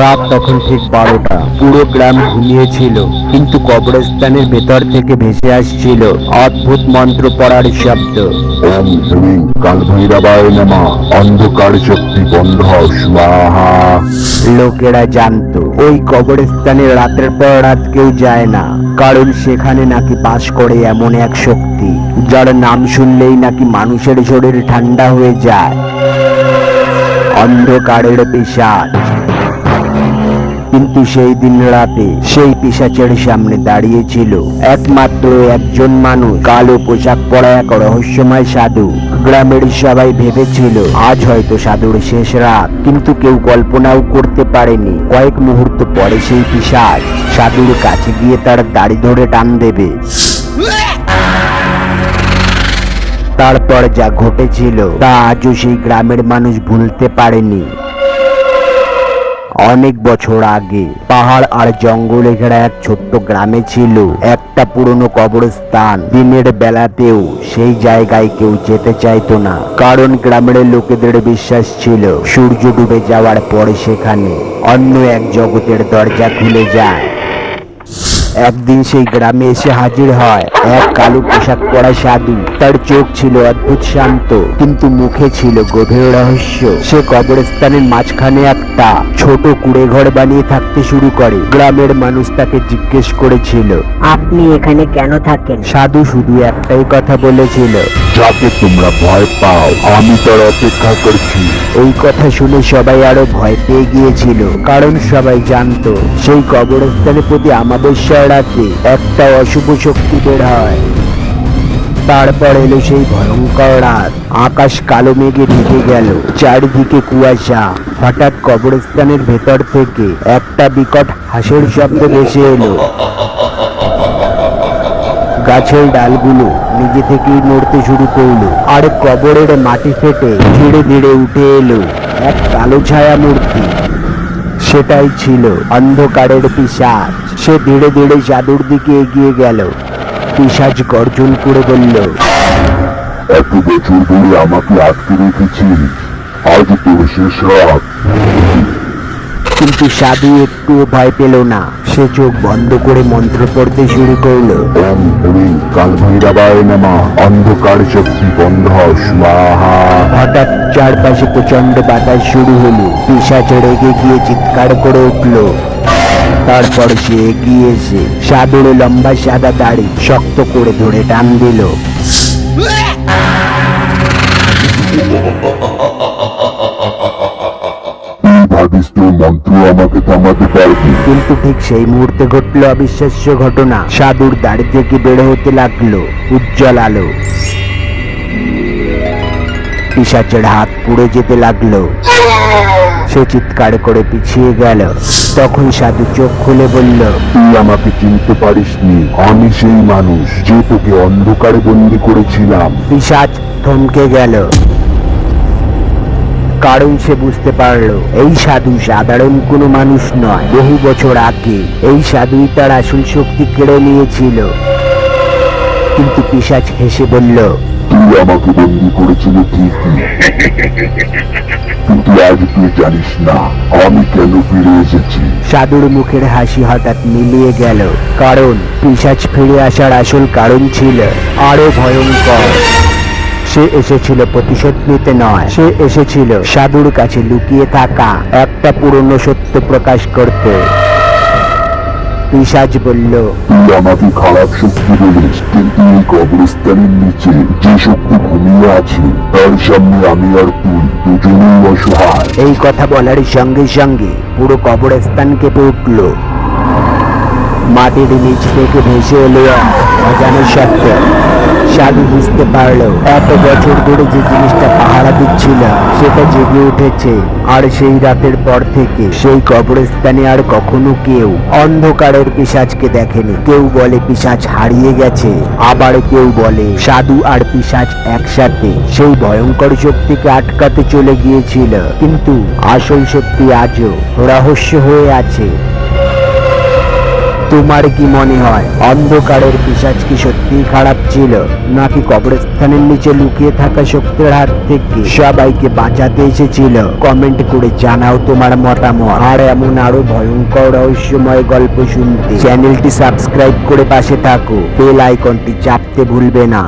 রাত তখন ঠিক 12টা। পুরো গ্রাম ঘুমিয়েছিল, কিন্তু কবরস্থানের ভেতর থেকে ভেসে আসছিল অদ্ভুত মন্ত্র পড়ার শব্দ। ওম হ্রিং কালভৈরবায় নমঃ, অন্ধকার শক্তি বন্ধ স্বাহা। লোকেরা জানতো ওই কবরস্থানে রাতের পর রাত কেউ যায় না, কারণ সেখানে নাকি বাস করে এমন এক শক্তি যার নাম শুনলেই নাকি মানুষের শরীর ঠান্ডা হয়ে যায়। অন্ধকারের পিশাচ। কিন্তু সেই দিন রাতে সেই পিশাচের সামনে দাঁড়িয়েছিল একমাত্র একজন মানুষ, কালো পোশাক পরা এক রহস্যময় সাধু। গ্রামের সবাই ভেবেছিল আজ হয়তো সাধুর শেষ রাত, কিন্তু কেউ কল্পনাও করতে পারেনি কয়েক মুহূর্ত পরে সেই পিশাচ সাধুর কাছে গিয়ে তার দাড়ি ধরে টান দেবে। তারপর যা ঘটেছিল তা আজও সেই গ্রামের মানুষ ভুলতে পারেনি। অনেক বছর আগে পাহাড় আর জঙ্গলে ঘেরা এক ছোট্ট গ্রামে ছিল একটা পুরনো কবরস্থান। দিনের বেলাতেও সেই জায়গায় কেউ যেতে চাইতো না, কারণ গ্রামের লোকেদের বিশ্বাস ছিল সূর্য ডুবে যাওয়ার পরে সেখানে অন্য এক জগতের দরজা খুলে যায়। একদিন সেই গ্রামে এসে হাজির হয় এক কালো পোশাক পরা সাধু। তার চোখ ছিল অদ্ভুত শান্ত, কিন্তু মুখে ছিল গভীর রহস্য। সে কবরস্থানের মাঝখানে একটা ছোট কুঁড়ে ঘর বানিয়ে থাকতে শুরু করে। গ্রামের মানুষ তাকে জিজ্ঞেস করেছিল, আপনি এখানে কেন থাকেন? সাধু শুধু একটাই কথা বলেছিল, যাতে তোমরা ভয় পাও, আমি তার অপেক্ষা করছি। এই কথা শুনে সবাই আরো ভয় পেয়ে গিয়েছিল, কারণ সবাই জানতো সেই কবরস্থানের প্রতি অমাবস্যার রাতে একটা অশুভ শক্তি বের হয়। তারপর এলো সেই ভয়ঙ্কর রাত। আকাশ কালো মেঘে ঢেকে গেল, চারিদিকে কুয়াশা। হঠাৎ কবরস্থানের ভেতর থেকে একটা বিকট হাসির শব্দ ভেসে এলো। গাছের ডালগুলো নিজে থেকেই নড়তে শুরু করলো, আর কবরের মাটি ফেটে ধীরে ধীরে উঠে এলো এক কালো ছায়া মূর্তি। সেটাই ছিল অন্ধকারের পিশাচ। সে ধীরে ধীরে সাধুর দিকে এগিয়ে গেল। পিশাচ গর্জন করে বলল, এত বছর ধরে আমাকে আটকে রেখেছিস, আজ তোর শেষ রাত। কিন্তু সাধু একটুও ভয় পেল না। সে চোখ বন্ধ করে মন্ত্র পড়তে শুরু করলো। ওম হ্রিং কালভৈরবায় নমঃ, অন্ধকার শক্তি বন্ধ স্বাহা। হঠাৎ চারপাশে প্রচন্ড বাতাস শুরু হলো। পিশাচ রেগে গিয়ে চিৎকার করে উঠল। তারপর সে এগিয়ে এসে সাধুর লম্বা সাদা দাড়ি শক্ত করে ধরে টান দিল। ভাবিস তোর মন্ত্র আমাকে থামাতে পারবি? কিন্তু ঠিক সেই মুহূর্তে ঘটল অবিশ্বাস্য ঘটনা। সাধুর দাড়ি থেকে বের হতে লাগলো উজ্জ্বল আলো। পিশাচের হাত পুড়ে যেতে লাগলো। সে চিৎকার করে পিছিয়ে গেল। তখন সাধু চোখ খুলে বলল, তুই আমাকে চিনতে পারিসনি, আমি সেই মানুষ যে তোকে অন্ধকারে বন্দি করেছিলাম। পিশাচ থমকে গেল, কারণ সে বুঝতে পারলো এই সাধু সাধারণ কোনো মানুষ নয়। বহু বছর আগে এই সাধুই তার আসল শক্তি কেড়ে নিয়েছিল। কিন্তু পিশাচ হেসে বলল, তুই আমাকে বন্দি করেছিলি ঠিকই, কিন্তু আজ তুই জানিস না আমি কেন ফিরে এসেছি। সাধুর মুখের হাসি হঠাৎ মিলিয়ে গেল, কারণ পিশাচ ফিরে আসার আসল কারণ ছিল আরো ভয়ঙ্কর। সে এসেছিল প্রতিশোধ নিতে নয়, সে এসেছিল সাধুর কাছে লুকিয়ে থাকা একটা পুরনো সত্য প্রকাশ করতে। পিশাচ বলল, তুই আমাকে খারাপ শক্তি বলিস, কিন্তু এই কবরস্থানের নিচে যে শক্তি ঘুমিয়ে আছে তার সামনে আমি আর তুই দুজনেই অসহায়। এই কথা বলার সঙ্গে সঙ্গে পুরো কবরস্থান কেঁপে উঠল। মাটির নিচ থেকে ভেসে এলো এক অজানা শব্দ। সাধু বুঝতে পারলো এত বছর ধরে যে জিনিসটা পাহারা দিচ্ছিল সেটা জেগে উঠেছে। আর সেই রাতের পর থেকে সেই কবরস্থানে আর কখনো কেউ অন্ধকারের পিশাচকে দেখেনি। কেউ বলে পিশাচ হারিয়ে গেছে, আবার কেউ বলে সাধু আর পিশাচ একসাথে সেই ভয়ঙ্কর শক্তিকে আটকাতে চলে গিয়েছিল। কিন্তু আসল সত্যি আজও রহস্য হয়ে আছে। তোমার কি মনে হয় অন্ধকারের পিশাচ কি সত্যিই খারাপ ছিল, নাকি কবরস্থানের নিচে লুকিয়ে থাকা শক্তির হাত থেকে সবাইকে বাঁচাতে এসেছিল? কমেন্ট করে জানাও তোমার মতামত। আর এমন আরো ভয়ঙ্কর রহস্যময় গল্প শুনতে চ্যানেলটি সাবস্ক্রাইব করে পাশে থাকো, বেল আইকনটি চাপতে ভুলবে না।